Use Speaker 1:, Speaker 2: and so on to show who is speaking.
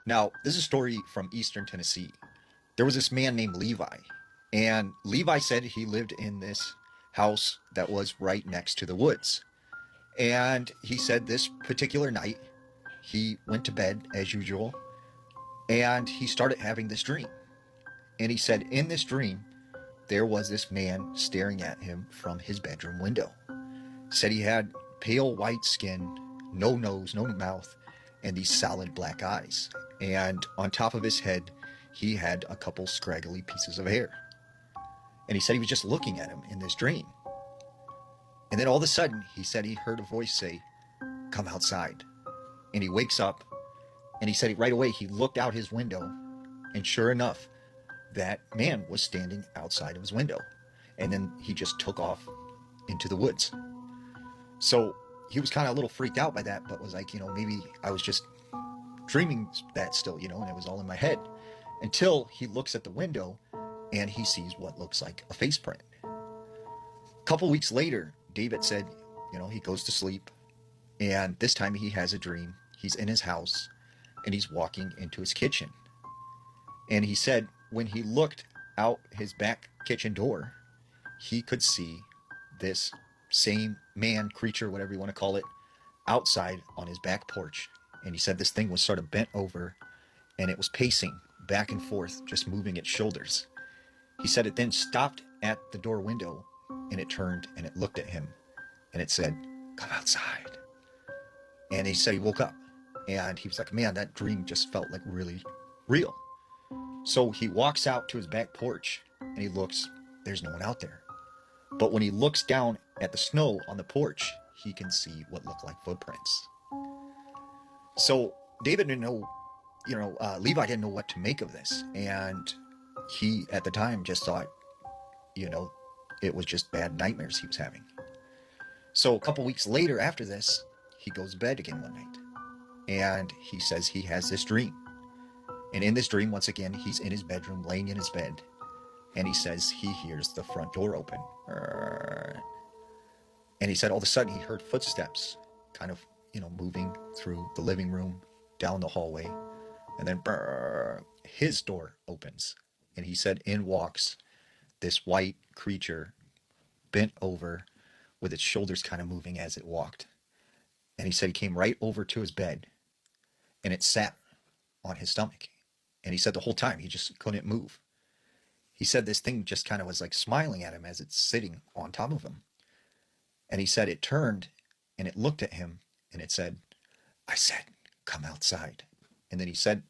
Speaker 1: Now, this is a story from Eastern Tennessee. There was this man named Levi, and Levi said he lived in this house that was right next to the woods. And he said this particular night, he went to bed as usual, and he started having this dream. And he said in this dream, there was this man staring at him from his bedroom window. Said he had pale white skin, no nose, no mouth, and these solid black eyes. And on top of his head, he had a couple scraggly pieces of hair. And he said he was just looking at him in this dream. And then all of a sudden, he said he heard a voice say, "Come outside." And he wakes up, and he said right away he looked out his window, and sure enough, that man was standing outside of his window. And then he just took off into the woods. So he was kind of a little freaked out by that, but was like, maybe I was just dreaming that still, and it was all in my head. Until he looks at the window and he sees what looks like a face print. A couple weeks later, David said, he goes to sleep, and this time he has a dream. He's in his house and he's walking into his kitchen. And he said when he looked out his back kitchen door, he could see this same man, creature, whatever you want to call it, outside on his back porch. And he said this thing was sort of bent over and it was pacing back and forth, just moving its shoulders. He said it then stopped at the door window and it turned and it looked at him and it said, "Come outside." And he said he woke up and he was like, man, that dream just felt like really real. So he walks out to his back porch and he looks, there's no one out there. But when he looks down at the snow on the porch, he can see what look like footprints. So David didn't know, Levi didn't know what to make of this. And he, at the time, just thought, you know, it was just bad nightmares he was having. So a couple weeks later after this, he goes to bed again one night. And he says he has this dream. And in this dream, once again, he's in his bedroom, laying in his bed. And he says he hears the front door open. And he said all of a sudden he heard footsteps kind of, moving through the living room, down the hallway. And then his door opens. And he said in walks this white creature, bent over with its shoulders kind of moving as it walked. And he said he came right over to his bed and it sat on his stomach. And he said the whole time he just couldn't move. He said this thing just kind of was like smiling at him as it's sitting on top of him. And he said it turned and it looked at him and it said, "I said, come outside." And then he said